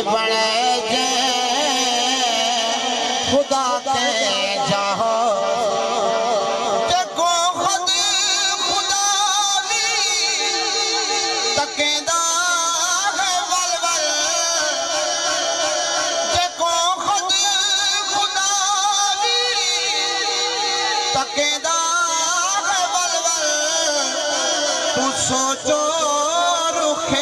بڑے جے خدا کے جاہو جگو خود خدا بھی تکیندہ ہے ول جگو خود خدا بھی تکیندہ ہے ول تو سوچو رکھے